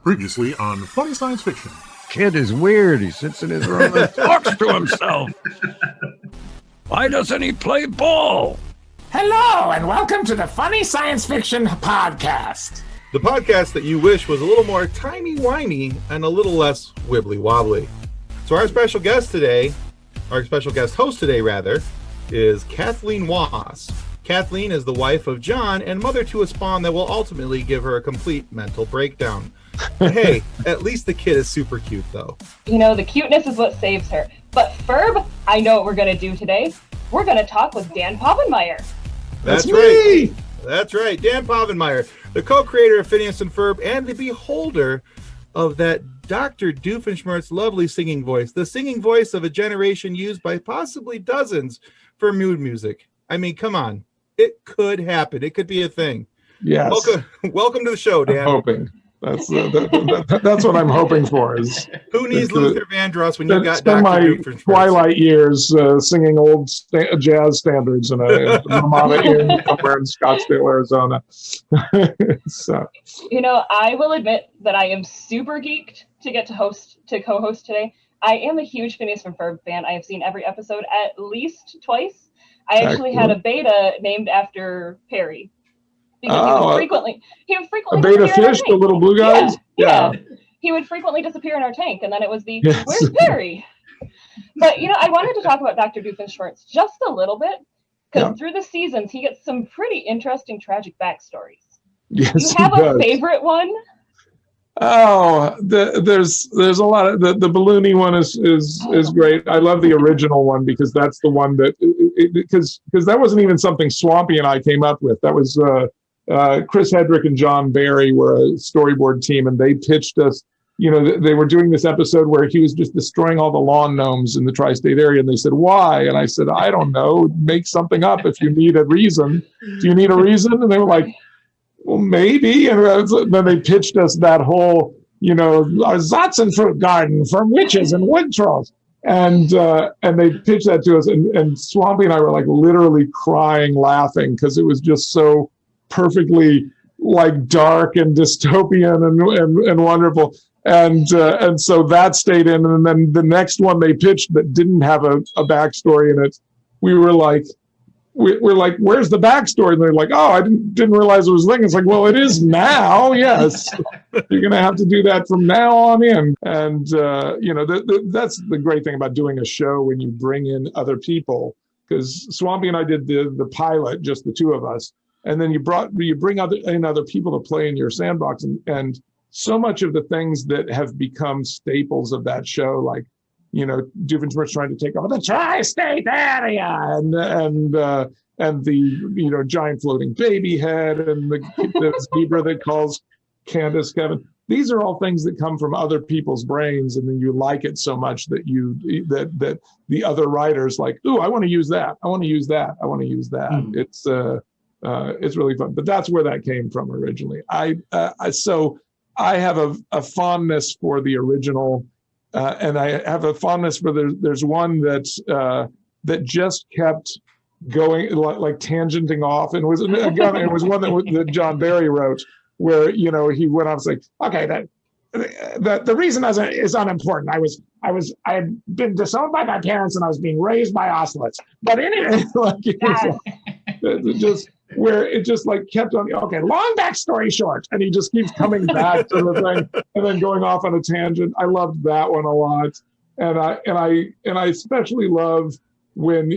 Previously on Funny Science Fiction. Kid is weird. He sits in his room and talks to himself. Why doesn't he play ball? Hello, and welcome to the Funny Science Fiction Podcast. The podcast that you wish was a little more timey-wimey and a little less wibbly-wobbly. So our special guest host today, is Kathleen Wass. Kathleen is the wife of John and mother to a spawn that will ultimately give her a complete mental breakdown. Hey, at least the kid is super cute, though. You know, the cuteness is what saves her. But Ferb, I know what we're going to do today. We're going to talk with Dan Povenmire. That's right. That's right. Dan Povenmire, the co-creator of Phineas and Ferb and the beholder of that Dr. Doofenshmirtz lovely singing voice, the singing voice of a generation used by possibly dozens for mood music. I mean, come on. It could happen. It could be a thing. Yes. Welcome to the show, Dan. I'm hoping. That's what I'm hoping for. Is who needs Luther Vandross when you got spend my Doofenshmirtz? twilight years singing old jazz standards in a Ramada Inn somewhere in Scottsdale, Arizona. So, you know, I will admit that I am super geeked to get to co-host today. I am a huge Phineas and Ferb fan. I have seen every episode at least twice. I actually had a beta named after Perry. Because he would frequently a beta fish, the little blue guys. Yeah. He would frequently disappear in our tank, and then it was where's Perry? But you know, I wanted to talk about Dr. Doofenshmirtz just a little bit because through the seasons he gets some pretty interesting tragic backstories. Yes, you have a favorite one? Oh, there's a lot of the balloony one is great. I love the original one because that's the one that because that wasn't even something Swampy and I came up with. That was Chris Hedrick and John Barry were a storyboard team, and they pitched us. You know, they were doing this episode where he was just destroying all the lawn gnomes in the tri-state area, and they said, "Why?" And I said, "I don't know. Make something up if you need a reason. Do you need a reason?" And they were like, "Well, maybe." And then they pitched us that whole, you know, our Zatzenfruit garden from witches and wood trolls. And they pitched that to us, and Swampy and I were like literally crying, laughing, because it was just so perfectly like dark and dystopian and wonderful. And so that stayed in. And then the next one they pitched that didn't have a backstory in it, we were like, we're like, where's the backstory? And they're like, oh, I didn't realize it was a thing. It's like, well, it is now. Yes. You're going to have to do that from now on in. And, you know, that's the great thing about doing a show when you bring in other people, because Swampy and I did the pilot, just the two of us. And then you bring other people to play in your sandbox. And so much of the things that have become staples of that show, like, you know, Doofenshmirtz trying to take over the tri-state area, and the you know giant floating baby head, and the zebra that calls Candace Kevin. These are all things that come from other people's brains, and then you like it so much that that the other writers like, ooh, I want to use that. I want to use that. I want to use that. It's really fun. But that's where that came from originally. So I have a fondness for the original. And I have a fondness for there's one that just kept going like tangenting off, and it was one that John Barry wrote, where you know he went off like, okay, the reason is unimportant. I had been disowned by my parents and I was being raised by ocelots. But anyway, like it just where it just like kept on. Okay, long backstory short, and he just keeps coming back to the thing and then going off on a tangent. I loved that one a lot, and I especially love when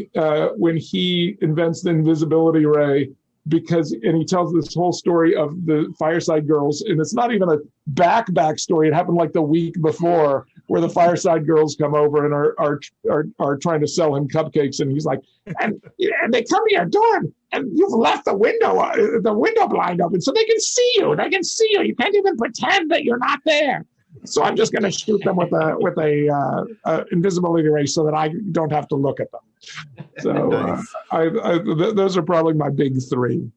he invents the invisibility ray, because he tells this whole story of the Fireside Girls, and it's not even a backstory. It happened like the week before, where the Fireside Girls come over and are trying to sell him cupcakes, and he's like, and they come to your door, and you've left the window blind open, so they can see you. They can see you. You can't even pretend that you're not there. So I'm just going to shoot them with a invisibility ray so that I don't have to look at them. So nice. Those are probably my big three.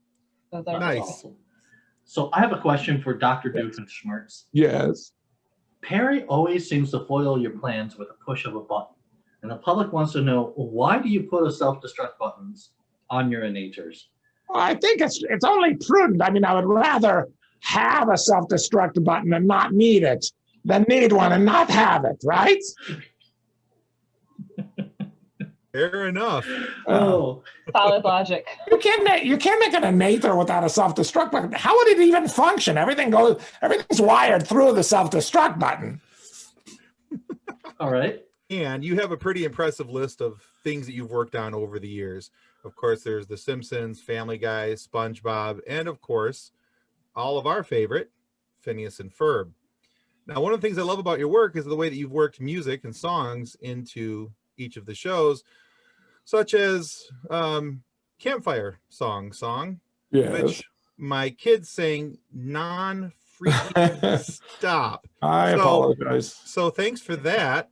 Nice. Awesome. So I have a question for Dr. Doofenshmirtz. Yes. Perry always seems to foil your plans with a push of a button. And the public wants to know, why do you put a self-destruct buttons on your Inators? Well, I think it's only prudent. I mean, I would rather have a self-destruct button and not need it than need one and not have it, right? Fair enough. Oh, Solid logic. You can't make an Inator without a self-destruct button. How would it even function? Everything's wired through the self-destruct button. all right. And you have a pretty impressive list of things that you've worked on over the years. Of course, there's The Simpsons, Family Guy, SpongeBob, and of course, all of our favorite, Phineas and Ferb. Now, one of the things I love about your work is the way that you've worked music and songs into each of the shows, such as Campfire Song, Yes. which my kids sang non-freaking stop. I apologize. So thanks for that.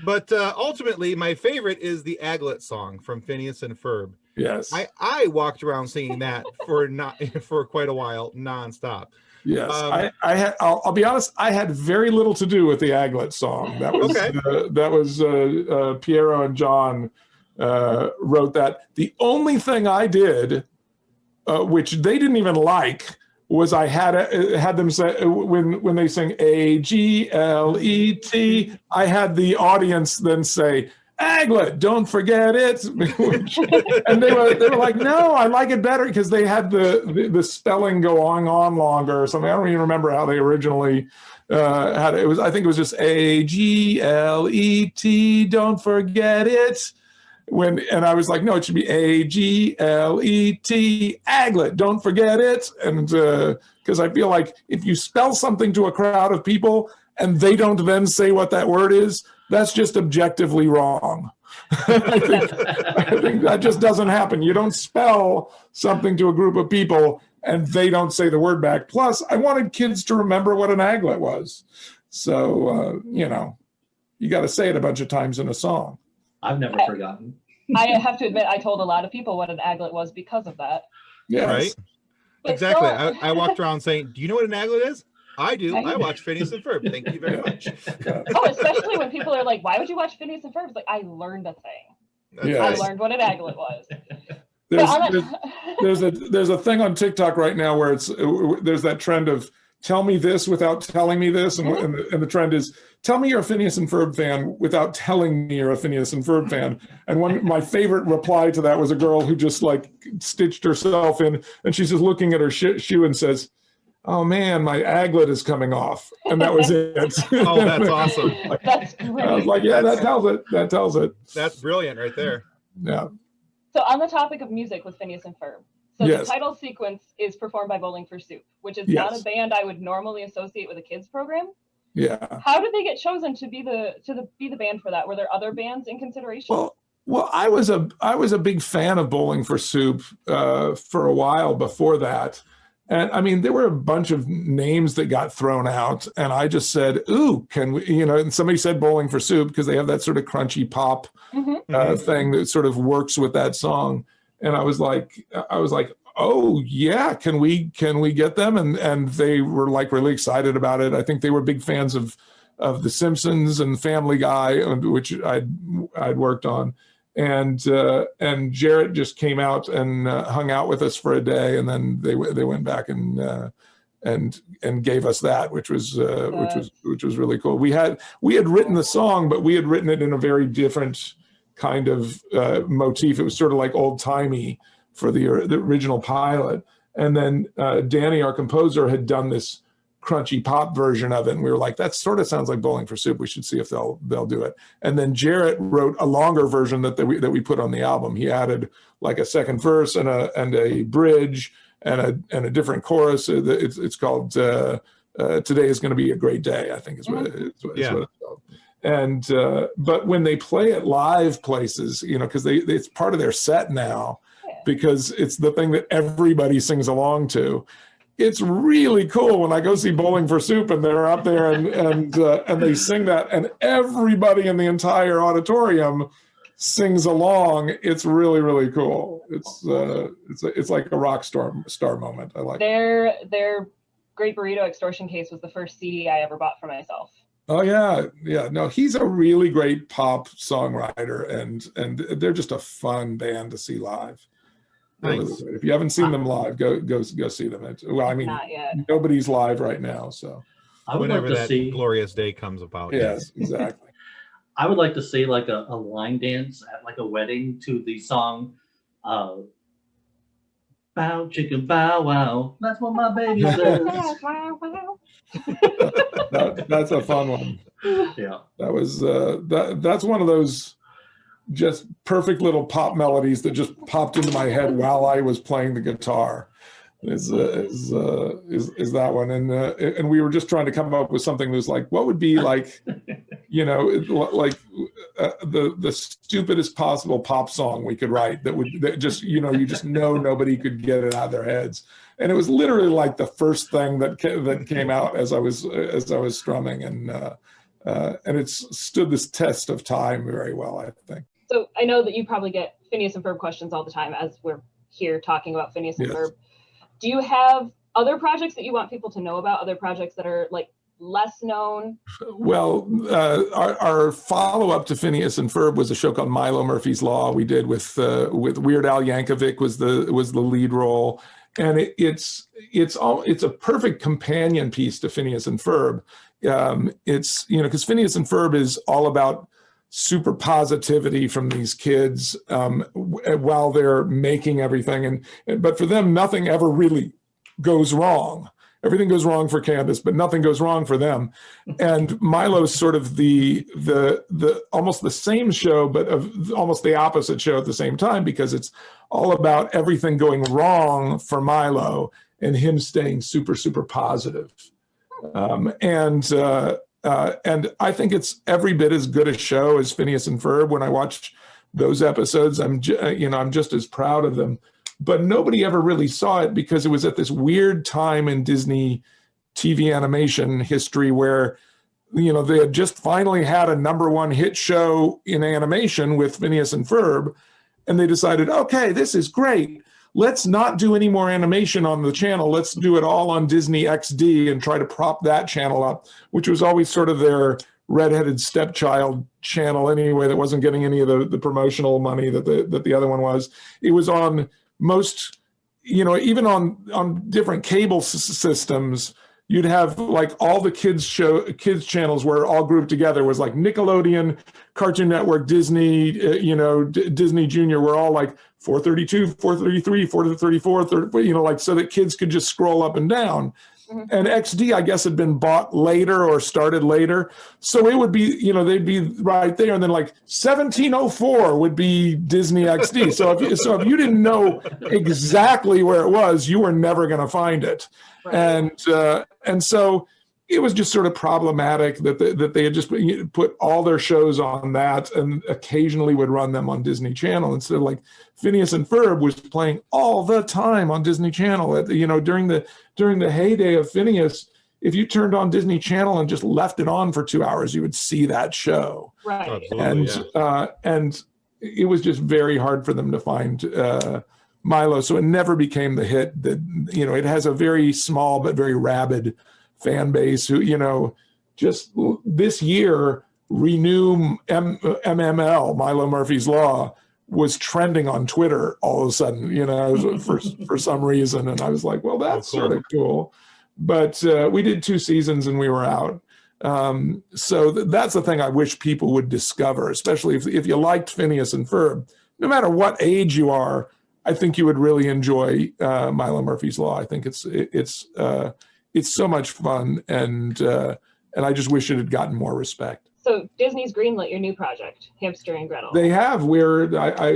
But ultimately, my favorite is the Aglet song from Phineas and Ferb. Yes. I walked around singing that for quite a while, nonstop. Yes, I'll be honest. I had very little to do with the Aglet song. That was Okay. Piero and John wrote that. The only thing I did, which they didn't even like, was I had them say when they sing AGLET, I had the audience then say Aglet, don't forget it. And they were like, no, I like it better, because they had the spelling going on longer or something. I don't even remember how they originally had it. I think it was just AGLET, don't forget it. And I was like, no, it should be AGLET, Aglet, don't forget it. And because I feel like if you spell something to a crowd of people and they don't then say what that word is, that's just objectively wrong. I think that just doesn't happen. You don't spell something to a group of people and they don't say the word back. Plus, I wanted kids to remember what an aglet was. So, you got to say it a bunch of times in a song. I've never forgotten. I have to admit, I told a lot of people what an aglet was because of that. Yes. Right? But Exactly. still- I walked around saying, do you know what an aglet is? I do. I watch Phineas and Ferb. Thank you very much. Oh, especially when people are like, why would you watch Phineas and Ferb? It's like, I learned a thing. Yeah. I learned what an aglet was. There's a thing on TikTok right now where there's that trend of tell me this without telling me this, and the trend is tell me you're a Phineas and Ferb fan without telling me you're a Phineas and Ferb fan. And my favorite reply to that was a girl who just like stitched herself in, and she's just looking at her shoe and says, "Oh man, my aglet is coming off," and that was it. Oh, that's awesome. That's great. I was like, yeah, that tells it. That tells it. That's brilliant right there. Yeah. So on the topic of music with Phineas and Ferb, so Yes. the title sequence is performed by Bowling for Soup, which is Yes. not a band I would normally associate with a kids program. Yeah. How did they get chosen to be the band for that? Were there other bands in consideration? Well, I was a big fan of Bowling for Soup for a while before that. And I mean, there were a bunch of names that got thrown out, and I just said, "Ooh, can we?" And somebody said Bowling for Soup because they have that sort of crunchy pop thing that sort of works with that song. And I was like, "Oh yeah, can we get them?" And they were like really excited about it. I think they were big fans of The Simpsons and Family Guy, which I'd worked on. And Jarrett just came out and hung out with us for a day, and then they went back and gave us that, which was really cool. We had written the song, but we had written it in a very different kind of motif. It was sort of like old timey for the original pilot, and then Danny, our composer, had done this crunchy pop version of it, and we were like, that sort of sounds like Bowling for Soup. We should see if they'll do it. And then Jarrett wrote a longer version that we put on the album. He added like a second verse and a bridge and a different chorus. It's called "Today Is Going to Be a Great Day," I think is what it's called. And but when they play at live places, because it's part of their set now, because it's the thing that everybody sings along to. It's really cool when I go see Bowling for Soup and they're up there and they sing that, and everybody in the entire auditorium sings along. It's really, really cool. It's like a rock star moment. I like Their Great Burrito Extortion Case was the first CD I ever bought for myself. Oh yeah. No, he's a really great pop songwriter, and they're just a fun band to see live. Nice. If you haven't seen them live, go see them. Well, I mean, Not yet. nobody's live right now, so I would Whenever like to that see. glorious day comes about. yes, exactly. I would like to see like a line dance at like a wedding to the song, "Bow Chicken Bow Wow." That's what my baby says. That's a fun one. Yeah. That was that's one of those just perfect little pop melodies that just popped into my head while I was playing the guitar. Is that one, and we were just trying to come up with something that was like, what would be like, like the stupidest possible pop song we could write that just you just know nobody could get it out of their heads, and it was literally like the first thing that came out as I was strumming, and it's stood this test of time very well, I think. So I know that you probably get Phineas and Ferb questions all the time as we're here talking about Phineas and Yes. Ferb. Do you have other projects that you want people to know about? Other projects that are like less known? Well, our follow-up to Phineas and Ferb was a show called Milo Murphys Law. We did with Weird Al Yankovic was the lead role, and it's a perfect companion piece to Phineas and Ferb. It's because Phineas and Ferb is all about super positivity from these kids while they're making everything, but for them nothing ever really goes wrong. Everything goes wrong for Candace, but nothing goes wrong for them. And Milo's sort of the almost the same show, but of almost the opposite show at the same time, because it's all about everything going wrong for Milo and him staying super, super positive. And I think it's every bit as good a show as Phineas and Ferb. When I watch those episodes, I'm just as proud of them. But nobody ever really saw it because it was at this weird time in Disney TV animation history where, they had just finally had a #1 hit show in animation with Phineas and Ferb, and they decided, okay, this is great. Let's not do any more animation on the channel. Let's do it all on Disney XD and try to prop that channel up, which was always sort of their redheaded stepchild channel anyway, that wasn't getting any of the promotional money that the other one was. It was on most, even on different cable systems, you'd have like all the kids channels were all grouped together. It was like Nickelodeon, Cartoon Network, Disney, Disney Junior were all like 432, 433, 434, 30, like so that kids could just scroll up and down. Mm-hmm. And XD, I guess, had been bought later or started later. So it would be, they'd be right there. And then like 1704 would be Disney XD. So if you didn't know exactly where it was, you were never going to find it. Right. And so it was just sort of problematic that they had just put all their shows on that and occasionally would run them on Disney Channel instead of like Phineas and Ferb was playing all the time on Disney Channel. During the heyday of Phineas, if you turned on Disney Channel and just left it on for 2 hours, you would see that show. Right. And it was just very hard for them to find Milo, so it never became the hit that it has a very small but very rabid fan base who just this year Renew MML, Milo Murphys Law, was trending on Twitter all of a sudden, for some reason, and I was like, well, that's sort of cool. But we did 2 seasons and we were out. So that's the thing I wish people would discover, especially if you liked Phineas and Ferb. No matter what age you are, I think you would really enjoy Milo Murphys Law. I think it's so much fun, and I just wish it had gotten more respect. So Disney's greenlit your new project, Hamster and Gretel. They have.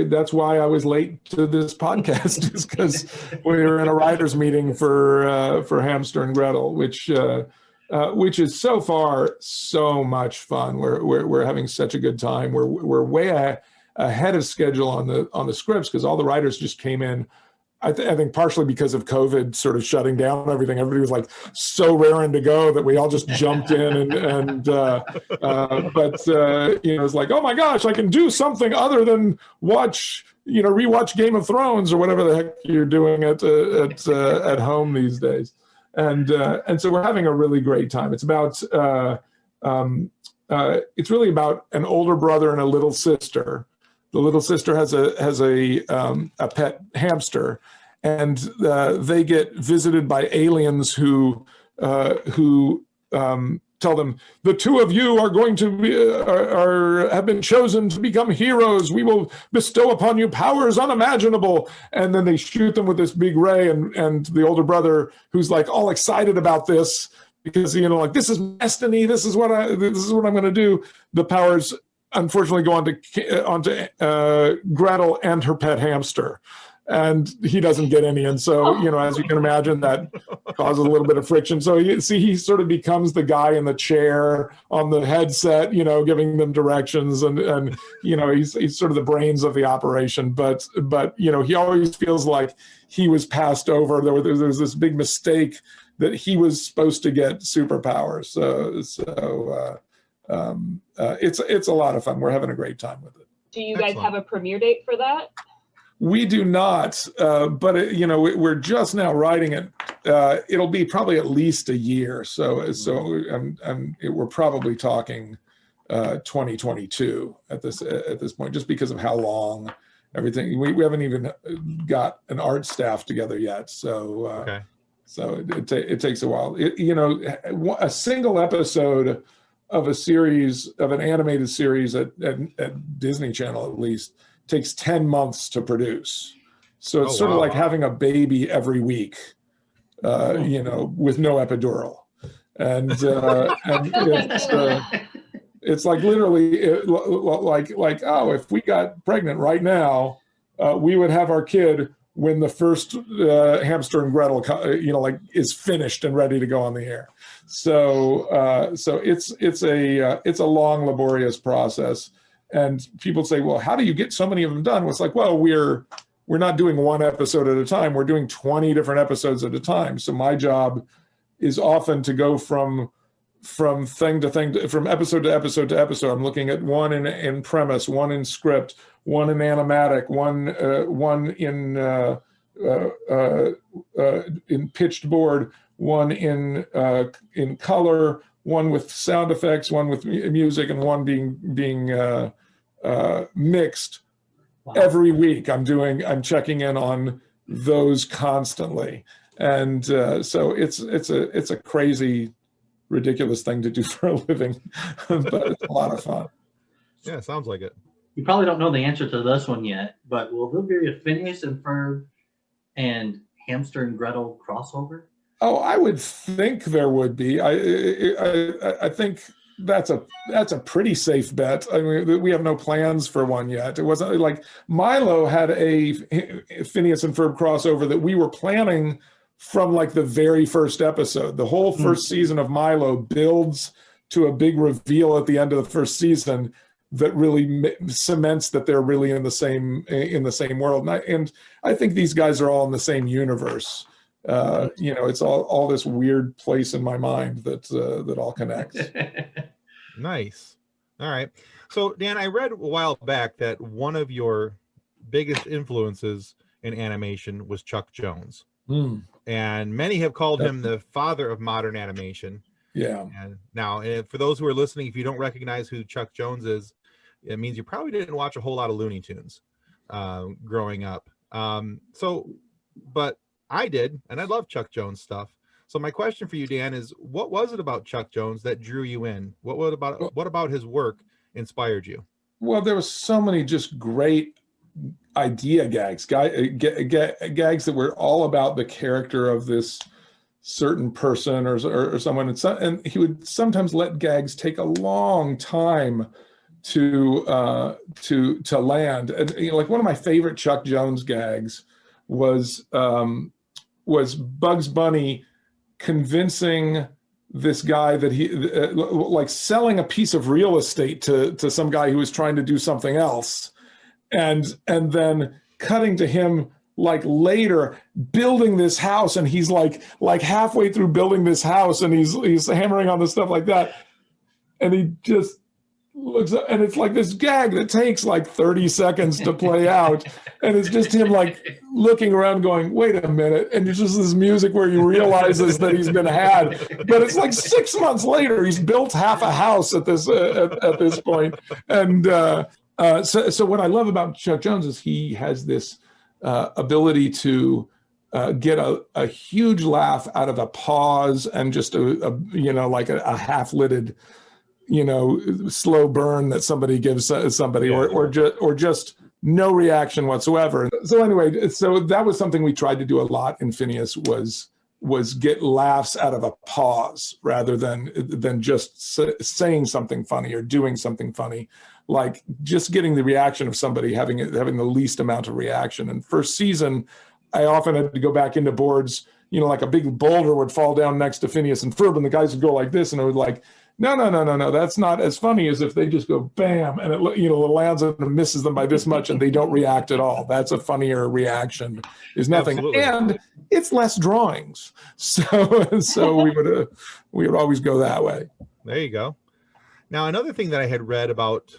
That's why I was late to this podcast, is because we were in a writers' meeting for Hamster and Gretel, which is so far so much fun. We're having such a good time. We're way ahead of schedule on the scripts because all the writers just came in. I think partially because of COVID sort of shutting down everything. Everybody was like so raring to go that we all just jumped in but it's like, oh my gosh, I can do something other than rewatch Game of Thrones or whatever the heck you're doing at home these days. And so we're having a really great time. It's about it's really about an older brother and a little sister the little sister has a pet hamster, and they get visited by aliens who tell them, the two of you are going to be, have been chosen to become heroes. We will bestow upon you powers unimaginable. And then they shoot them with this big ray, and the older brother, who's like all excited about this because, you know, like, this is destiny. This is what I'm going to do. The powers unfortunately go onto Gretel and her pet hamster. And he doesn't get any. And so, you know, as you can imagine, that causes a little bit of friction. So he sort of becomes the guy in the chair on the headset, you know, giving them directions. And you know, he's sort of the brains of the operation. But you know, he always feels like he was passed over. There was this big mistake that he was supposed to get superpowers. So it's a lot of fun. We're having a great time with it. Do you guys have a premiere date for that? We do not, but you know, we're just now writing it. It'll be probably at least a year. So we're probably talking 2022 at this point, just because of how long everything. We haven't even got an art staff together yet. So Okay. So it takes a while. You know, a single episode of a series, of an animated series at Disney Channel at least, takes 10 months to produce. So it's sort of like having a baby every week, you know, with no epidural. And it's like literally like, oh, if we got pregnant right now, we would have our kid when the first Hamster and Gretel, you know, like, is finished and ready to go on the air. So it's a long, laborious process. And people say, well, how do you get so many of them done? Well, it's like, well, we're not doing one episode at a time. We're doing 20 different episodes at a time. So my job is often to go from thing to thing, from episode to episode to episode. I'm looking at one in premise, one in script, one in animatic, one in pitched board, one in color, one with sound effects, one with music, and one being mixed. Wow. Every week I'm checking in on those constantly. And so it's a crazy, ridiculous thing to do for a living, but it's a lot of fun. Yeah, sounds like it. You probably don't know the answer to this one yet, but will there be a Phineas and Ferb and Hamster and Gretel crossover? Oh, I would think there would be. I think that's a pretty safe bet. I mean, we have no plans for one yet. It wasn't like Milo had a Phineas and Ferb crossover that we were planning from like the very first episode. The whole first season of Milo builds to a big reveal at the end of the first season that really cements that they're really in the same world. And I think these guys are all in the same universe. You know, it's all this weird place in my mind that all connects. Nice. All right. So, Dan, I read a while back that one of your biggest influences in animation was Chuck Jones. And many have called him the father of modern animation. Yeah. And now, for those who are listening, if you don't recognize who Chuck Jones is, it means you probably didn't watch a whole lot of Looney Tunes growing up. But I did, and I love Chuck Jones stuff. So my question for you, Dan, is what was it about Chuck Jones that drew you in? What about his work inspired you? Well, there was so many just great idea gags that were all about the character of this certain person or someone, and he would sometimes let gags take a long time to land. And, you know, like one of my favorite Chuck Jones gags was Bugs Bunny convincing this guy that he like selling a piece of real estate to some guy who was trying to do something else, and then cutting to him like later building this house, and he's like halfway through building this house, and he's hammering on the stuff like that, and he just looks up, and it's like this gag that takes like 30 seconds to play out, and it's just him like looking around going, wait a minute, and it's just this music where he realizes that he's been had, but it's like 6 months later he's built half a house at this point. And So what I love about Chuck Jones is he has this ability to get a huge laugh out of a pause and just like a half-lidded, slow burn that somebody gives somebody, or just no reaction whatsoever. So anyway, so that was something we tried to do a lot in Phineas, was get laughs out of a pause rather than just saying something funny or doing something funny, like just getting the reaction of somebody having the least amount of reaction. And first season, I often had to go back into boards, like a big boulder would fall down next to Phineas and Ferb, and the guys would go like this, and it would like, no, that's not as funny as if they just go bam, and it lands and misses them by this much, and they don't react at all. That's a funnier reaction. Is nothing, Absolutely. And it's less drawings, so we would always go that way. There you go. Now, another thing that I had read about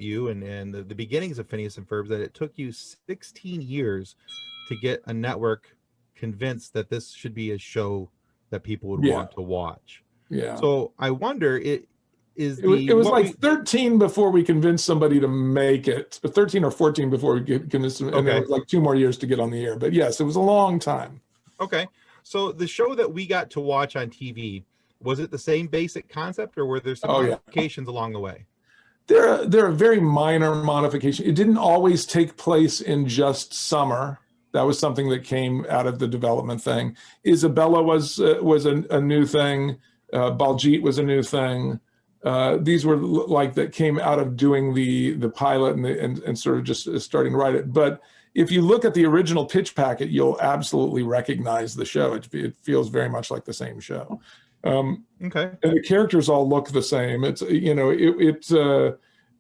you and the beginnings of Phineas and Ferb, that it took you 16 years to get a network convinced that this should be a show that people would want to watch. Yeah. So I wonder, it was like 13 before we convinced somebody to make it, 13 or 14 before we convinced them, and it was like 2 more years to get on the air. But yes, it was a long time. Okay. So the show that we got to watch on TV, was it the same basic concept, or were there some modifications along the way? There are very minor modifications. It didn't always take place in just summer. That was something that came out of the development thing. Isabella was a new thing. Baljeet was a new thing. These were like that came out of doing the pilot and sort of just starting to write it. But if you look at the original pitch packet, you'll absolutely recognize the show. It feels very much like the same show. And the characters all look the same. It's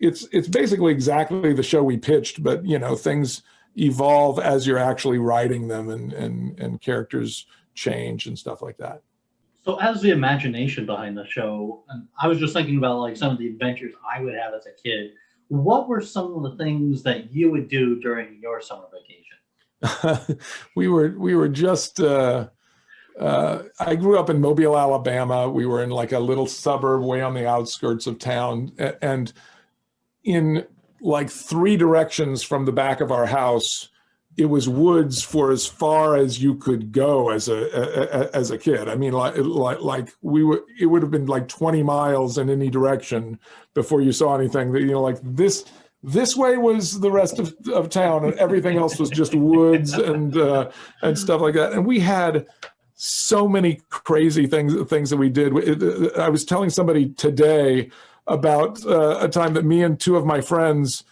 it's basically exactly the show we pitched, but things evolve as you're actually writing them, and characters change and stuff like that. So as the imagination behind the show, and I was just thinking about like some of the adventures I would have as a kid. What were some of the things that you would do during your summer vacation? we were just I grew up in Mobile, Alabama. We were in like a little suburb way on the outskirts of town, and in like 3 directions from the back of our house, it was woods for as far as you could go as a kid. I mean, it would have been like 20 miles in any direction before you saw anything. That like this way was the rest of town, and everything else was just woods and stuff like that. And we had so many crazy things that we did. I was telling somebody today about a time that me and 2 of my friends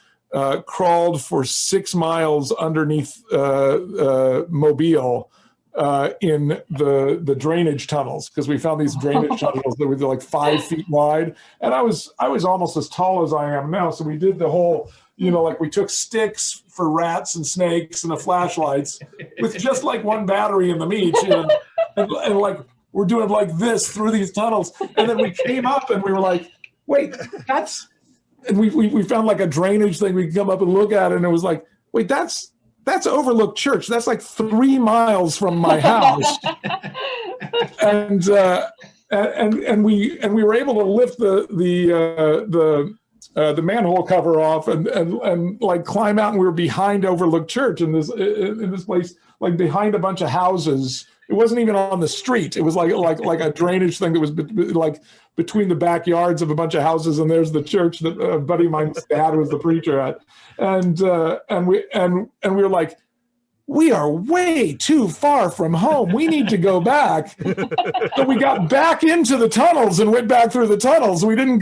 crawled for 6 miles underneath Mobile in the drainage tunnels, because we found these drainage tunnels that were like 5 feet wide. And I was almost as tall as I am now. So we did the whole, like we took sticks for rats and snakes and the flashlights with just like 1 battery in them each. And like we're doing like this through these tunnels. And then we came up and we were like, wait, and we found like a drainage thing. We could come up and look at it, and it was like, wait, that's Overlook Church. That's like 3 miles from my house. and we were able to lift the manhole cover off and like climb out, and we were behind Overlook Church in this place, like behind a bunch of houses. It wasn't even on the street. It was like a drainage thing that was like between the backyards of a bunch of houses, and there's the church that a buddy of mine's dad was the preacher at, and we were like, we are way too far from home. We need to go back. So we got back into the tunnels and went back through the tunnels. We didn't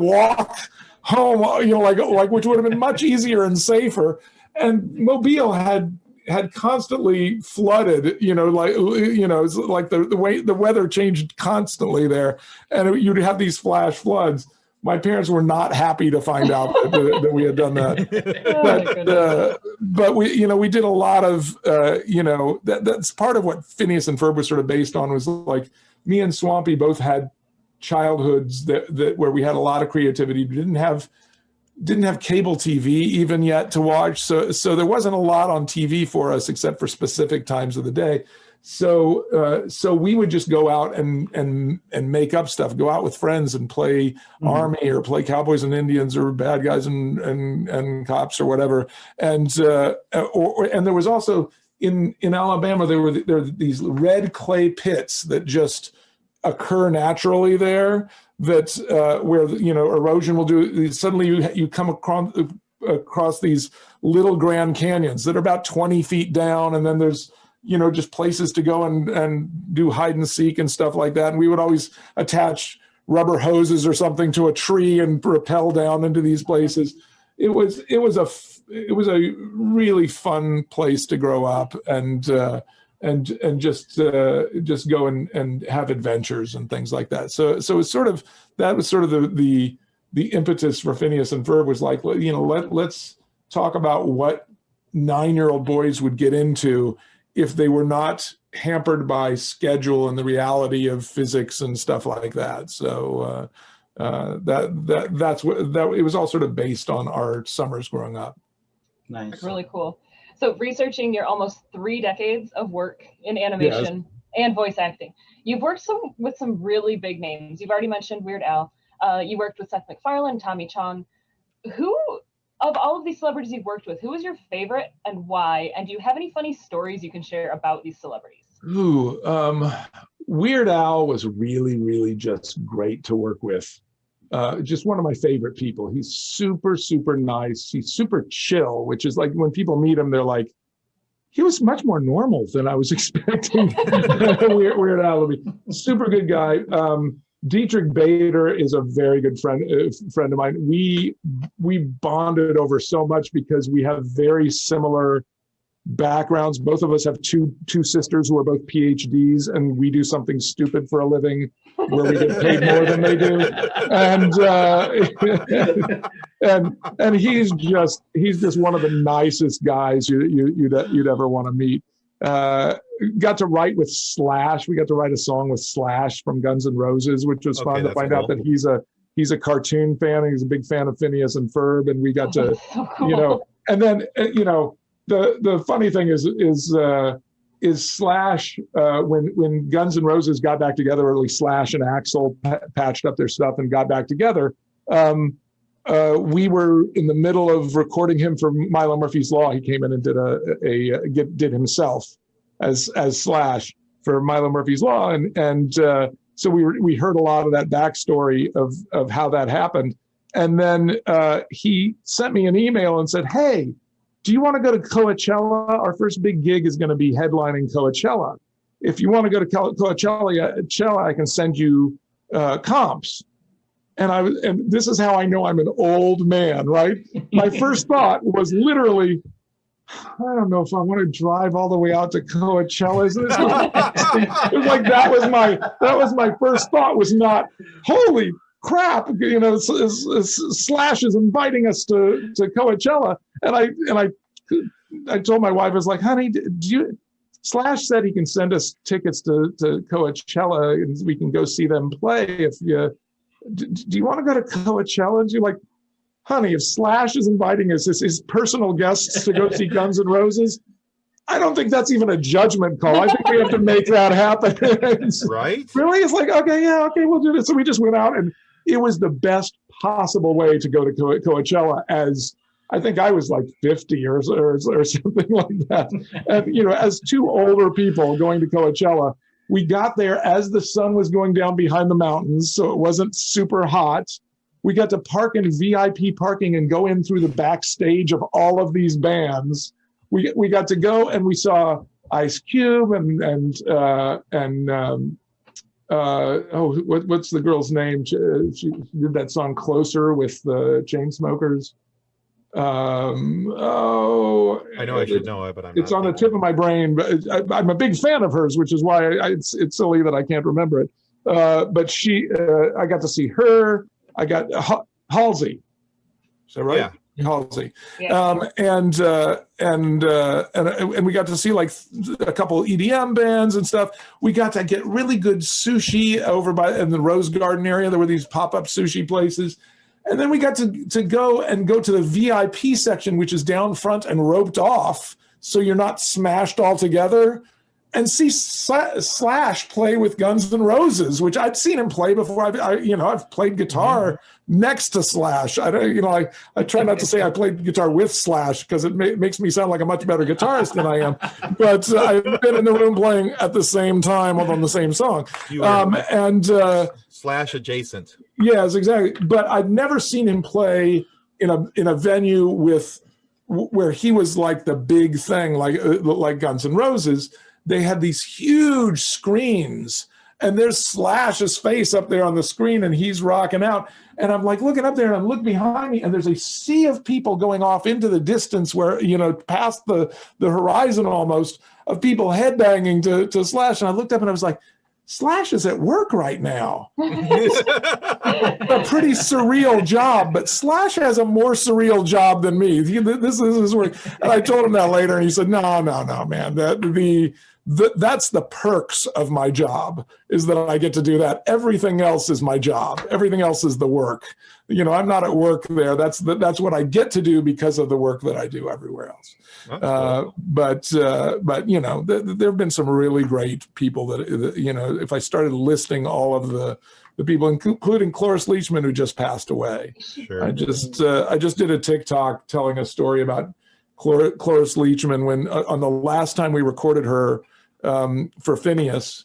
walk home, like which would have been much easier and safer. And Mobile had constantly flooded, it's like the way the weather changed constantly there, and you'd have these flash floods. My parents were not happy to find out that we had done that. But we did a lot of, that's part of what Phineas and Ferb was sort of based on, was like me and Swampy both had childhoods that where we had a lot of creativity. We didn't have cable TV even yet to watch. So there wasn't a lot on TV for us except for specific times of the day. So we would just go out and make up stuff, go out with friends and play army or play cowboys and Indians or bad guys and cops or whatever. And there was also in Alabama, there were these red clay pits that just occur naturally there, that where erosion will do. Suddenly you come across these little Grand Canyons that are about 20 feet down, and then there's just places to go and do hide and seek and stuff like that. And we would always attach rubber hoses or something to a tree and rappel down into these places. It was a really fun place to grow up and just go and have adventures and things like that. So it's that was sort of the impetus for Phineas and Ferb, was like, let's talk about what 9-year-old boys would get into if they were not hampered by schedule and the reality of physics and stuff like that. So that's what it was all sort of based on our summers growing up. Nice. Really cool. So researching your almost 3 decades of work in animation and voice acting, you've worked with some really big names. You've already mentioned Weird Al. You worked with Seth MacFarlane, Tommy Chong. Who, of all of these celebrities you've worked with, who is your favorite and why? And do you have any funny stories you can share about these celebrities? Weird Al was really, really just great to work with. Just one of my favorite people. He's super, super nice. He's super chill, which is like when people meet him, they're like, he was much more normal than I was expecting Weird Al to be. Super good guy. Dietrich Bader is a very good friend of mine. We bonded over so much because we have very similar backgrounds. Both of us have two sisters who are both PhDs, and we do something stupid for a living where we get paid more than they do. And he's just one of the nicest guys you'd ever want to meet. Got to write with Slash. We got to write a song with Slash from Guns N' Roses, which was fun to find out that he's a cartoon fan, and he's a big fan of Phineas and Ferb, and we got to, so cool. And then the funny thing is Slash, when Guns N' Roses got back together, or at least Slash and Axl patched up their stuff and got back together, we were in the middle of recording him for Milo Murphys Law. He came in and did himself as Slash for Milo Murphys Law, and so we heard a lot of that backstory of how that happened. And then he sent me an email and said, "Hey, do you want to go to Coachella? Our first big gig is going to be headlining Coachella. If you want to go to Coachella, I can send you comps." And this is how I know I'm an old man, right? My first thought was literally, I don't know if I want to drive all the way out to Coachella. It was like that was my first thought, was not, holy crap, Slash is inviting us to Coachella. And I told my wife, I was like, honey, Slash said he can send us tickets to Coachella and we can go see them play. Do you want to go to Coachella? And she's like, honey, if Slash is inviting us as his personal guests to go see Guns N' Roses, I don't think that's even a judgment call. I think we have to make that happen. Right? Really? It's like, okay, we'll do this. So we just went out, and it was the best possible way to go to Coachella, as I think I was like 50 or something like that. And, as two older people going to Coachella, we got there as the sun was going down behind the mountains, so it wasn't super hot. We got to park in VIP parking and go in through the backstage of all of these bands. We got to go, and we saw Ice Cube and what's the girl's name? She did that song "Closer" with the Chainsmokers. I know I should know it, but it's on the tip of my brain. But I'm a big fan of hers, which is why it's silly that I can't remember it. But I got to see her. I got Halsey. Is that right? Yeah. Halsey. Yeah. And we got to see like a couple EDM bands and stuff. We got to get really good sushi over in the Rose Garden area. There were these pop-up sushi places. And then we got to go to the VIP section, which is down front and roped off, so you're not smashed all together. and see Slash play with Guns N' Roses, which I'd seen him play before. I've played guitar next to Slash. I try not to say I played guitar with Slash because it makes me sound like a much better guitarist than I am. But I've been in the room playing at the same time on the same song. Slash adjacent. Yes, exactly. But I'd never seen him play in a venue where he was like the big thing, like Guns N' Roses. They had these huge screens, and there's Slash's face up there on the screen, and he's rocking out. And I'm like looking up there, and I look behind me, and there's a sea of people going off into the distance where, past the horizon almost, of people headbanging to Slash. And I looked up and I was like, Slash is at work right now. A pretty surreal job, but Slash has a more surreal job than me. This is work. And I told him that later, and he said, no, man. That's the perks of my job, is that I get to do that. Everything else is my job. Everything else is the work. I'm not at work there. That's what I get to do because of the work that I do everywhere else. Cool. But there have been some really great people that if I started listing all of the people, including Cloris Leachman, who just passed away. Sure. I just did a TikTok telling a story about Cloris Leachman when on the last time we recorded her for Phineas,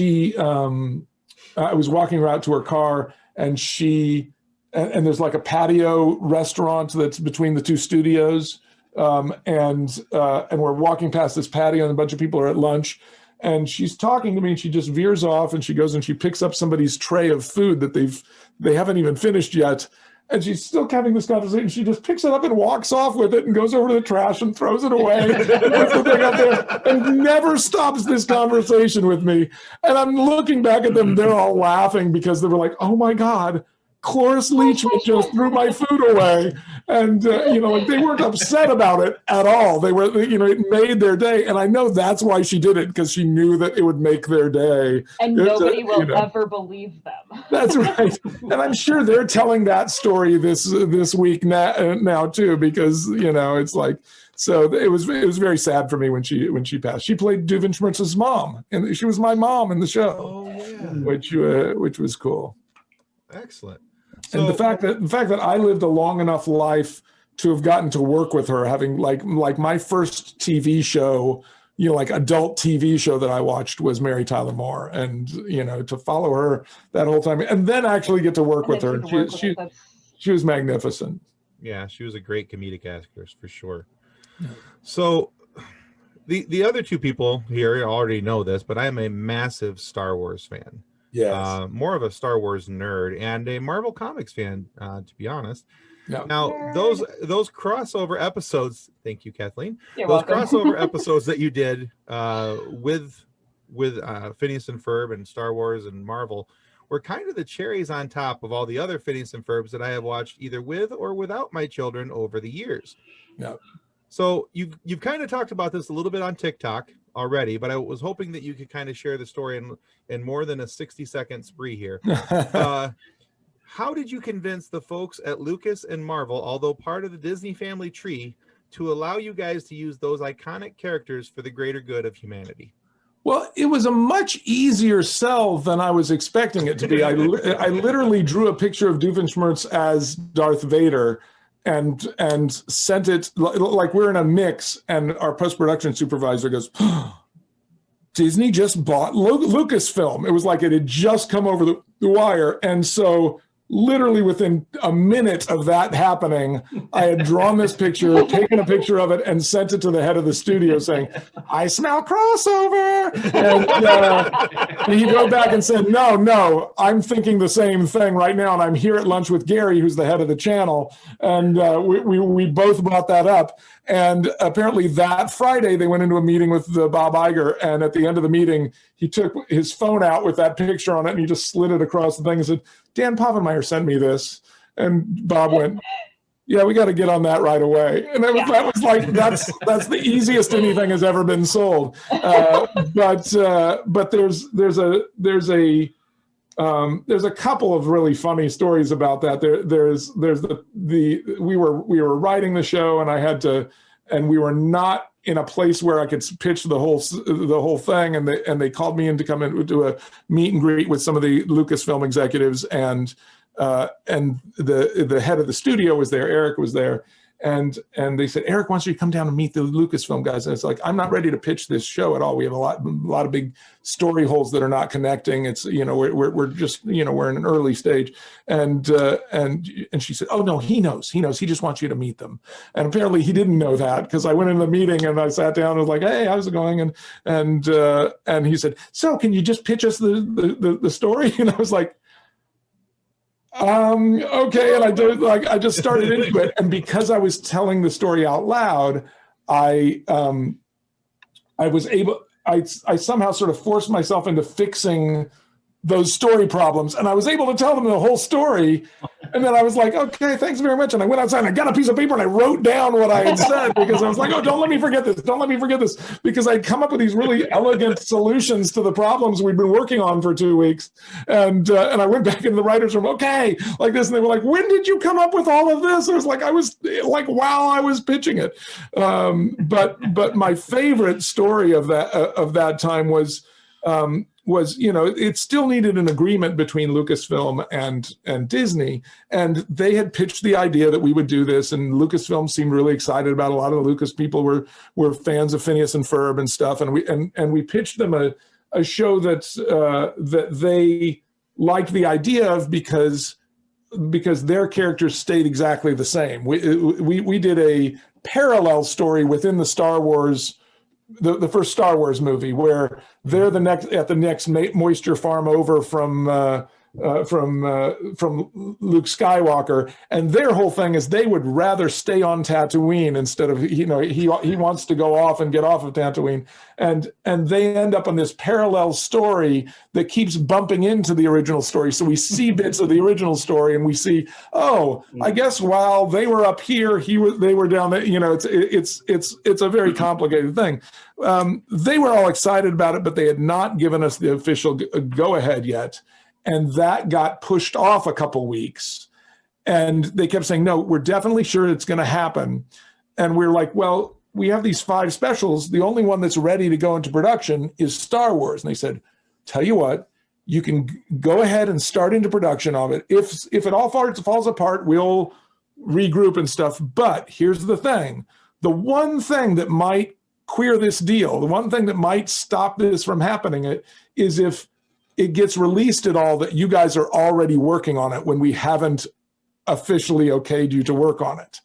I was walking out to her car, and there's like a patio restaurant that's between the two studios. And we're walking past this patio, and a bunch of people are at lunch, and she's talking to me, and she just veers off, and she goes and she picks up somebody's tray of food that they haven't even finished yet. And she's still having this conversation. She just picks it up and walks off with it and goes over to the trash and throws it away and puts the thing up there and never stops this conversation with me. And I'm looking back at them. They're all laughing because they were like, oh, my God, Cloris Leachman just threw my food away. And, they weren't upset about it at all. They were, it made their day. And I know that's why she did it, because she knew that it would make their day. And nobody will ever believe them. That's right. And I'm sure they're telling that story this week now too, because, it's like, so it was very sad for me when she passed. She played Doofenshmirtz's mom, and she was my mom in the show, which was cool. Excellent. And the fact that I lived a long enough life to have gotten to work with her, having like my first TV show, like adult TV show that I watched was Mary Tyler Moore, and to follow her that whole time, and then actually get to work with her. She was magnificent. Yeah, she was a great comedic actress for sure. Yeah. So the other two people here already know this, but I am a massive Star Wars fan. Yes. More of a Star Wars nerd and a Marvel Comics fan, to be honest. Yeah. Now, those crossover episodes, thank you, Kathleen. You're those welcome. crossover episodes that you did with Phineas and Ferb and Star Wars and Marvel were kind of the cherries on top of all the other Phineas and Ferbs that I have watched either with or without my children over the years. Yeah. So you've kind of talked about this a little bit on TikTok already, but I was hoping that you could kind of share the story in more than a 60-second spree here. How did you convince the folks at Lucas and Marvel, although part of the Disney family tree, to allow you guys to use those iconic characters for the greater good of humanity? Well, it was a much easier sell than I was expecting it to be. I literally drew a picture of Doofenshmirtz as Darth Vader and sent it, like we're in a mix, and our post-production supervisor goes, Disney just bought Lucasfilm. It was like it had just come over the wire. And so literally within a minute of that happening, I had drawn this picture, taken a picture of it, and sent it to the head of the studio saying, I smell crossover. And he wrote back and said, no, I'm thinking the same thing right now. And I'm here at lunch with Gary, who's the head of the channel. And we both brought that up. And apparently that Friday, they went into a meeting with Bob Iger. And at the end of the meeting, he took his phone out with that picture on it, and he just slid it across the thing and said, Dan Povenmire sent me this. And Bob went, yeah, we got to get on that right away. And that was like, that's the easiest anything has ever been sold. But there's a couple of really funny stories about that. We were writing the show, and we were not in a place where I could pitch the whole thing, and they called me in to come in to a meet and greet with some of the Lucasfilm executives, and the head of the studio was there, Eric was there, and they said, Eric wants you to come down and meet the Lucasfilm guys. And it's like, I'm not ready to pitch this show at all. We have a lot of big story holes that are not connecting. It's, we're just, we're in an early stage. And she said, oh no, he knows. He just wants you to meet them. And apparently he didn't know that, because I went into the meeting and I sat down and was like, hey, how's it going? And he said, so can you just pitch us the story? And I was like, okay. And I just started into it. And because I was telling the story out loud, I somehow sort of forced myself into fixing those story problems. And I was able to tell them the whole story. And then I was like, okay, thanks very much. And I went outside and I got a piece of paper and I wrote down what I had said, because I was like, oh, don't let me forget this. Don't let me forget this. Because I'd come up with these really elegant solutions to the problems we'd been working on for 2 weeks. And I went back in the writer's room, okay, like this. And they were like, when did you come up with all of this? I was like, while I was pitching it. But my favorite story of that time was, it still needed an agreement between Lucasfilm and Disney, and they had pitched the idea that we would do this, and Lucasfilm seemed really excited about it. A lot of the Lucas people were fans of Phineas and Ferb and stuff, and we pitched them a show that they liked the idea of because their characters stayed exactly the same. We did a parallel story within the Star Wars. The first Star Wars movie, where they're at the next moisture farm over from Luke Skywalker, and their whole thing is they would rather stay on Tatooine instead of, he wants to go off and get off of Tatooine, and they end up on this parallel story that keeps bumping into the original story. So we see bits of the original story, and we see, oh, I guess while they were up here, they were down there. It's a very complicated thing. They were all excited about it, but they had not given us the official go-ahead yet. And that got pushed off a couple weeks. And they kept saying, no, we're definitely sure it's going to happen. And we're like, well, we have these 5 specials. The only one that's ready to go into production is Star Wars. And they said, tell you what, you can go ahead and start into production of it. If it all falls apart, we'll regroup and stuff. But here's the thing. The one thing that might queer this deal, the one thing that might stop this from happening is if it gets released at all that you guys are already working on it when we haven't officially okayed you to work on it.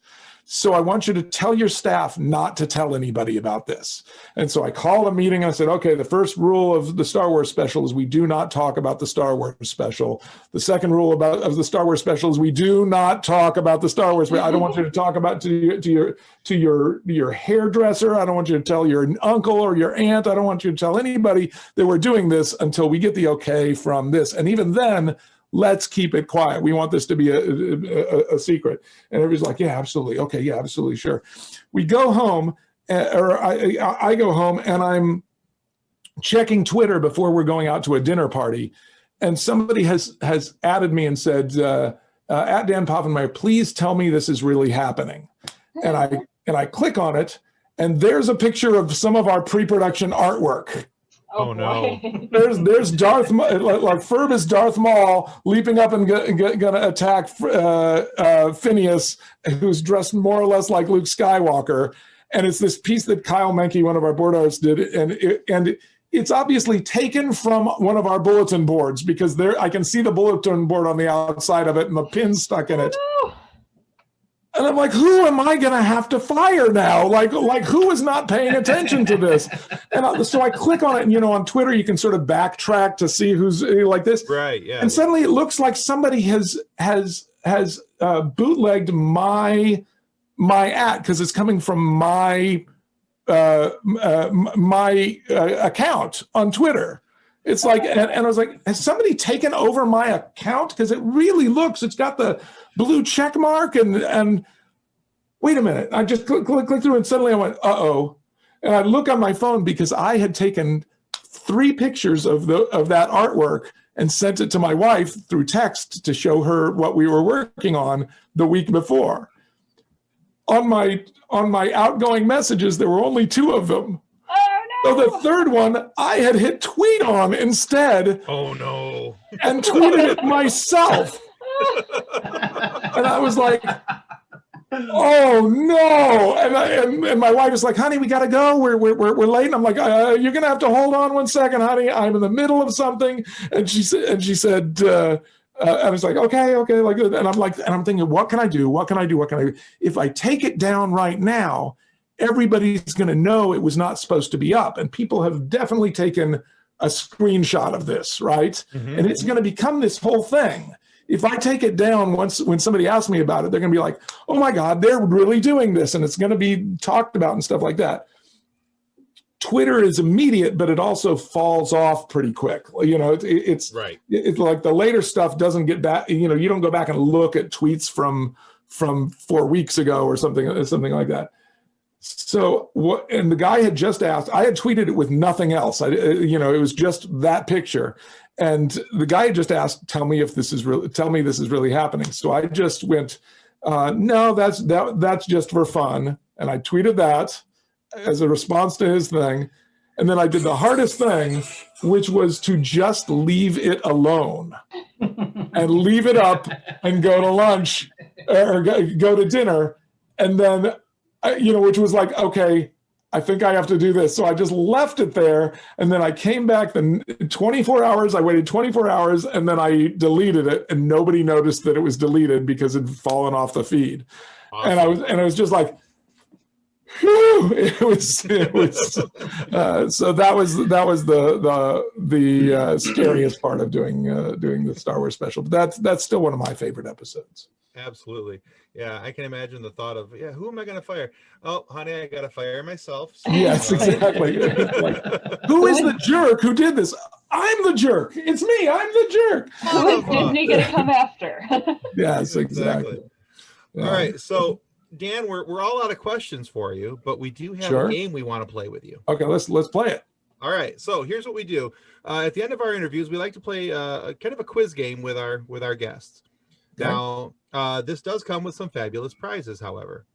So I want you to tell your staff not to tell anybody about this. And so I called a meeting and I said, okay, the first rule of the Star Wars special is we do not talk about the Star Wars special. The second rule of the Star Wars special is we do not talk about the Star Wars. I don't want you to talk about to your hairdresser. I don't want you to tell your uncle or your aunt. I don't want you to tell anybody that we're doing this until we get the okay from this. And even then, let's keep it quiet. We want this to be a secret. And everybody's like, yeah, absolutely. Okay, yeah, absolutely, sure. We go home, or I go home, and I'm checking Twitter before we're going out to a dinner party. And somebody has added me and said, at Dan Povenmire, please tell me this is really happening. And I click on it, and there's a picture of some of our pre-production artwork. Oh no! There's Darth, like Ferb is Darth Maul leaping up and gonna attack Phineas, who's dressed more or less like Luke Skywalker, and it's this piece that Kyle Menke, one of our board artists, did, and it's obviously taken from one of our bulletin boards, because I can see the bulletin board on the outside of it and the pins stuck in it. And I'm like, who am I going to have to fire now? Like who is not paying attention to this? And so I click on it, and on Twitter you can sort of backtrack to see who's like this. Right. Yeah. And suddenly it looks like somebody has bootlegged my because it's coming from my account on Twitter. It's like, and I was like, has somebody taken over my account? Because it really looks, it's got the blue check mark, and wait a minute. I just click through, and suddenly I went, uh-oh. And I look on my phone, because I had taken 3 pictures of that artwork and sent it to my wife through text to show her what we were working on the week before. on my outgoing messages, there were only 2 of them. Oh So no! the third one, I had hit tweet on instead Oh no. and tweeted it myself. And I was like, oh no! And my wife was like, "Honey, we gotta go. We're late." And I'm like, "You're gonna have to hold on one second, honey. I'm in the middle of something." And she said, I was like, okay, like, and I'm thinking, what can I do? What can I do? If I take it down right now, everybody's gonna know it was not supposed to be up, and people have definitely taken a screenshot of this, right? Mm-hmm. And it's gonna become this whole thing. If I take it down when somebody asks me about it, they're going to be like, oh my God, they're really doing this. And it's going to be talked about and stuff like that. Twitter is immediate, but it also falls off pretty quick. You know, it's right. It's like the later stuff doesn't get back. You know, you don't go back and look at tweets from 4 weeks ago or something like that. So what? And the guy had just asked. I had tweeted it with nothing else. It was just that picture. And the guy had just asked, tell me this is really happening. So I just went, no, that's just for fun. And I tweeted that as a response to his thing. And then I did the hardest thing, which was to just leave it alone and leave it up and go to lunch or go to dinner. And then, which was like, okay, I think I have to do this. So I just left it there. And then I came back the 24 hours. I waited 24 hours and then I deleted it, and nobody noticed that it was deleted because it had fallen off the feed. Awesome. And I was just like, whew, it was so that was the scariest part of doing the Star Wars special. But that's still one of my favorite episodes. Absolutely. Yeah, I can imagine the thought of, who am I going to fire? Oh, honey, I got to fire myself. So, yes, exactly. Like, who is the jerk who did this? I'm the jerk. It's me. I'm the jerk. Who is Disney going to come after? Yes, exactly. All right. So, Dan, we're all out of questions for you, but we do have a game we want to play with you. Okay, let's play it. All right. So here's what we do. At the end of our interviews, we like to play kind of a quiz game with our guests. Okay. Now, this does come with some fabulous prizes, however.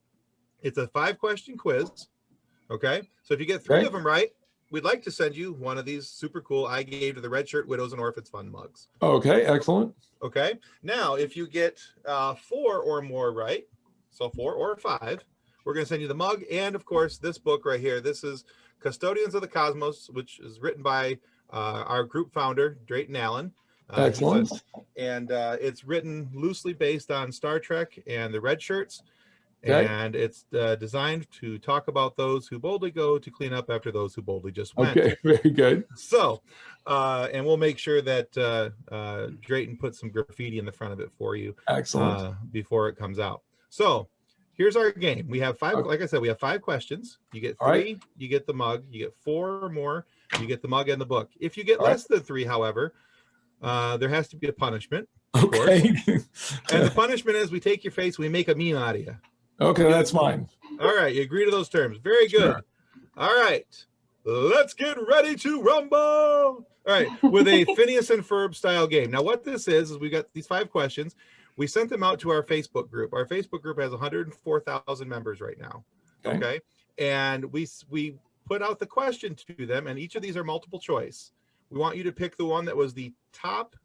It's a 5-question quiz. Okay. So if you get 3 of them right, we'd like to send you one of these super cool I Gave to the Red Shirt Widows and Orphans Fund mugs. Okay, excellent. Okay. Now, if you get 4 or more right, so 4 or 5, we're going to send you the mug and, of course, this book right here. This is Custodians of the Cosmos, which is written by our group founder, Drayton Allen. Excellent. And it's written loosely based on Star Trek and the Red Shirts. Okay. And it's designed to talk about those who boldly go to clean up after those who boldly just went. Okay, very good. So, and we'll make sure that Drayton puts some graffiti in the front of it for you. Excellent. Before it comes out. So, here's our game. We have 5, like I said, we have 5 questions. You get 3, you get the mug. You get 4 or more, you get the mug and the book. If you get less than 3, however, there has to be a punishment. Okay. And the punishment is we take your face, we make a meme out of you. Okay, that's fine. All right, you agree to those terms. Very good. Sure. All right, let's get ready to rumble. All right, with a Phineas and Ferb style game. Now, what this is we got these 5 questions. We sent them out to our Facebook group. Our Facebook group has 104,000 members right now. Okay. And we put out the question to them, and each of these are multiple choice. We want you to pick the one that was the top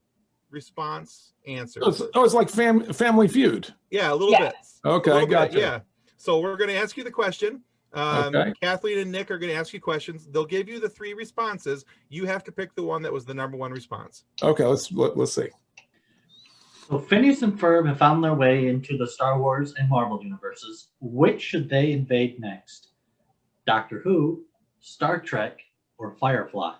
response answer. It's like Family Feud. Yeah, a little bit. Okay, I got you. Yeah. So we're going to ask you the question. Kathleen and Nick are going to ask you questions. They'll give you the 3 responses. You have to pick the one that was the number 1 response. Okay, let's see. So Phineas and Ferb have found their way into the Star Wars and Marvel universes. Which should they invade next? Doctor Who, Star Trek, or Firefly?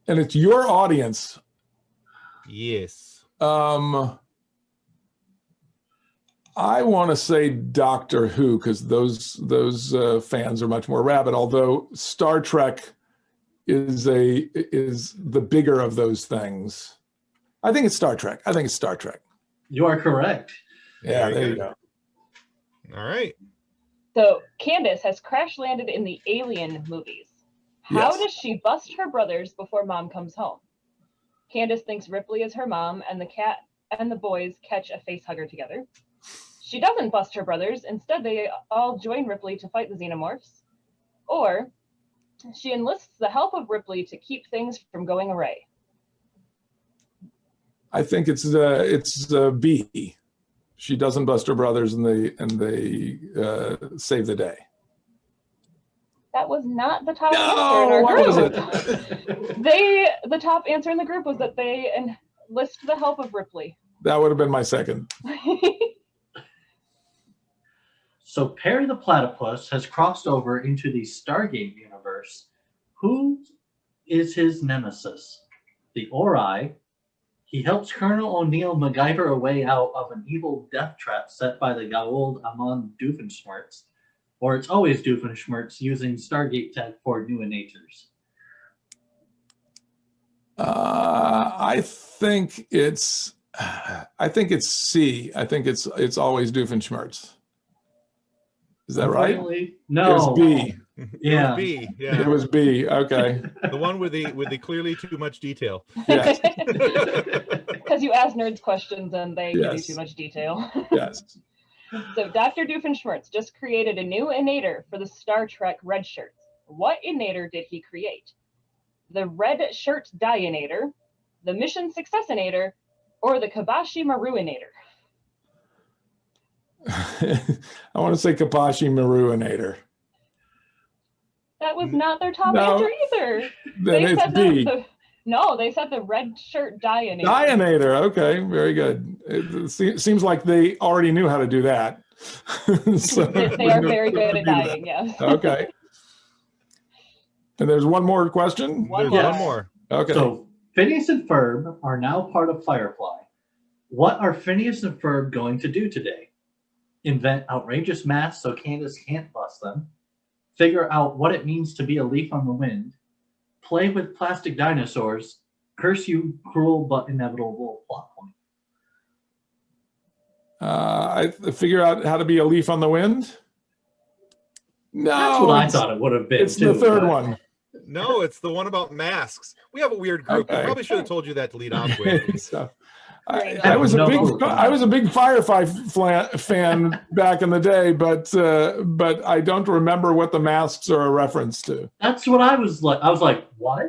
And it's your audience. Yes. I want to say Doctor Who because those fans are much more rabid. Although Star Trek is the bigger of those things. I think it's Star Trek. You are correct. Yeah, there you go. All right. So Candace has crash landed in the Alien movies. How does she bust her brothers before Mom comes home? Candace thinks Ripley is her mom, and the cat and the boys catch a face hugger together. She doesn't bust her brothers. Instead, they all join Ripley to fight the xenomorphs. Or she enlists the help of Ripley to keep things from going awry. I think it's B. She doesn't bust her brothers, and they save the day. That was not the top No, answer in our what group. was it? The top answer in the group was that they enlist the help of Ripley. That would have been my second. So Perry the Platypus has crossed over into the Stargate universe. Who is his nemesis? The Ori. He helps Colonel O'Neill MacGyver a way out of an evil death trap set by the Gaold Amon Doofenshmirtz. Or it's always Doofenshmirtz using Stargate tech for new innators. I think it's C. I think it's always Doofenshmirtz. Is that right? No. It was B. Yeah. It was B. Yeah. It was B. Okay. The one with the clearly too much detail. Yes. Because you ask nerds questions and they give you too much detail. Yes. So Dr. Doofenshmirtz just created a new innator for the Star Trek red shirts. What innator did he create? The red shirt dye-inator, the mission success-inator, or the Kabashi Maru-inator? I want to say Kabashi Maru-inator. That was not their top No. answer either. Then it's B. No, they said the red shirt dye-inator. Dye-inator. Okay, very good. It seems like they already knew how to do that. So They are very good at dyeing, yes. Okay. And there's one more question? One more. Okay. So Phineas and Ferb are now part of Firefly. What are Phineas and Ferb going to do today? Invent outrageous masks so Candace can't bust them. Figure out what it means to be a leaf on the wind. Play with plastic dinosaurs. Curse you, cruel but inevitable plot point. I figure out how to be a leaf on the wind. No, That's what I thought it would have been. It's the third one. No, it's the one about masks. We have a weird group. Okay. I probably should have told you that to lead off with. So, Great. I was No. a big Firefly fan back in the day, but I don't remember what the masks are a reference to. That's what I was like. I was like, what?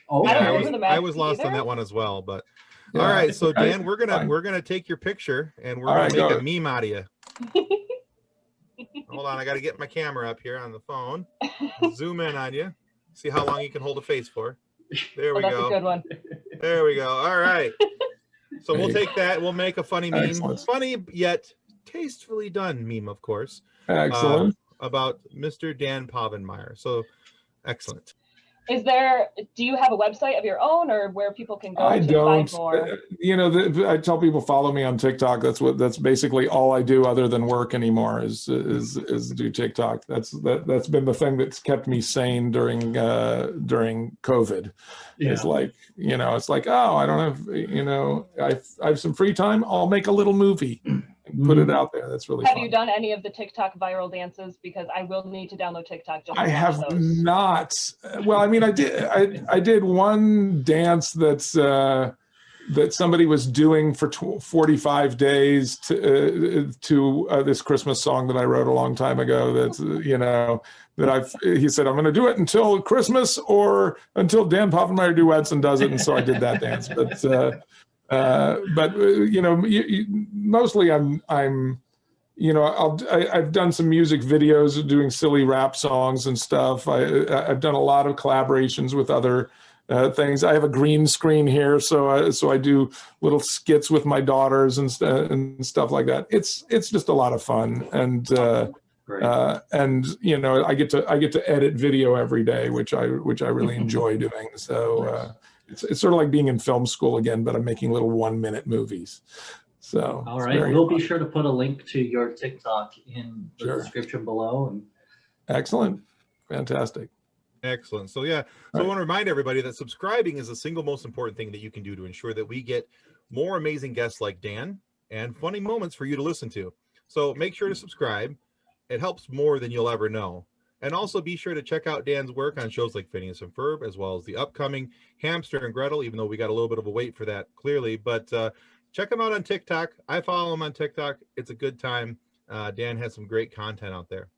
Oh, I don't Yeah, remember the masks I was lost either. on that one as well. But Yeah. all right, so Okay. Dan, we're gonna take your picture and we're All gonna right, make go. a meme out of you. Hold on, I got to get my camera up here on the phone. Zoom in on you. See how long you can hold a face for. There we Well, that's a go. good one. There we go. All right. So we'll take that. We'll make a funny meme. Excellent. Funny yet tastefully done meme, of course. Excellent. About Mr. Dan Povenmire. So excellent. Do you have a website of your own or where people can go I to don't. find more? I tell people follow me on TikTok. That's basically all I do other than work anymore is do TikTok. That's been the thing that's kept me sane during COVID. Yeah. It's like, it's like, oh, I don't have, I have some free time. I'll make a little movie and put it out there. That's really Have fun. you done any of the TikTok viral dances? Because I will need to download TikTok. Just to I watch have those. not. Well, I mean, I did one dance that somebody was doing for 45 days to this Christmas song that I wrote a long time ago. That's he said I'm going to do it until Christmas or until Dan Povenmire duets and does it, and so I did that dance. But mostly I've done some music videos doing silly rap songs and stuff. I've done a lot of collaborations with other things. I have a green screen here, so I do little skits with my daughters and stuff like that. It's just a lot of fun, and Great. I get to edit video every day, which I really enjoy doing. So it's sort of like being in film school again, but I'm making little 1-minute movies. So All right. We'll be sure to put a link to your TikTok in the Sure. description below. And Excellent. Fantastic. Excellent. So yeah, so I want to remind everybody that subscribing is the single most important thing that you can do to ensure that we get more amazing guests like Dan and funny moments for you to listen to. So make sure to subscribe. It helps more than you'll ever know. And also be sure to check out Dan's work on shows like Phineas and Ferb, as well as the upcoming Hamster and Gretel, even though we got a little bit of a wait for that, clearly. But check him out on TikTok. I follow him on TikTok. It's a good time. Dan has some great content out there.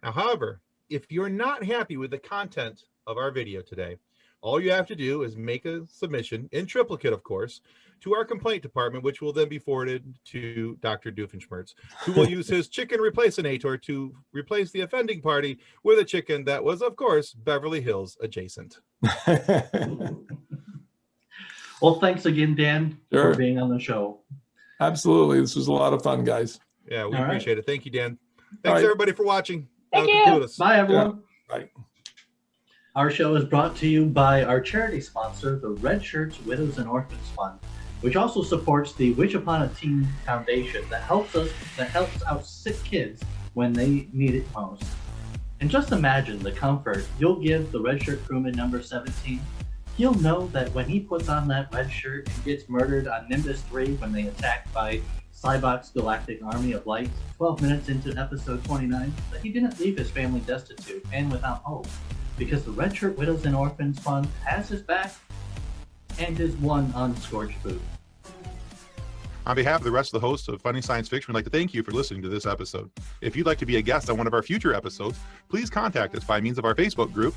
Now, however, if you're not happy with the content of our video today, all you have to do is make a submission, in triplicate, of course, to our complaint department, which will then be forwarded to Dr. Doofenshmirtz, who will use his chicken replace-inator to replace the offending party with a chicken that was, of course, Beverly Hills adjacent. Well, thanks again, Dan, Sure. for being on the show. Absolutely. This was a lot of fun, guys. Yeah, we All right. appreciate it. Thank you, Dan. All Thanks, right. everybody, for watching. Thank That'll you. conclude us. Bye, everyone. Bye. Our show is brought to you by our charity sponsor, the Red Shirts Widows and Orphans Fund, which also supports the Wish Upon a Teen Foundation that helps out sick kids when they need it most. And just imagine the comfort you'll give the Red Shirt crewman number 17. He'll know that when he puts on that red shirt and gets murdered on Nimbus 3 when they attacked by Cybok's Galactic Army of Light 12 minutes into episode 29, that he didn't leave his family destitute and without hope, because the Red Shirt Widows and Orphans Fund has his back and is one unscorched boot. On behalf of the rest of the hosts of Funny Science Fiction, we'd like to thank you for listening to this episode. If you'd like to be a guest on one of our future episodes, please contact us by means of our Facebook group,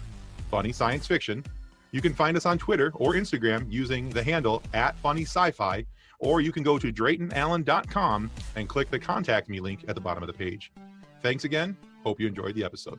Funny Science Fiction. You can find us on Twitter or Instagram using the handle @FunnySci-Fi, or you can go to DraytonAllen.com and click the Contact Me link at the bottom of the page. Thanks again. Hope you enjoyed the episode.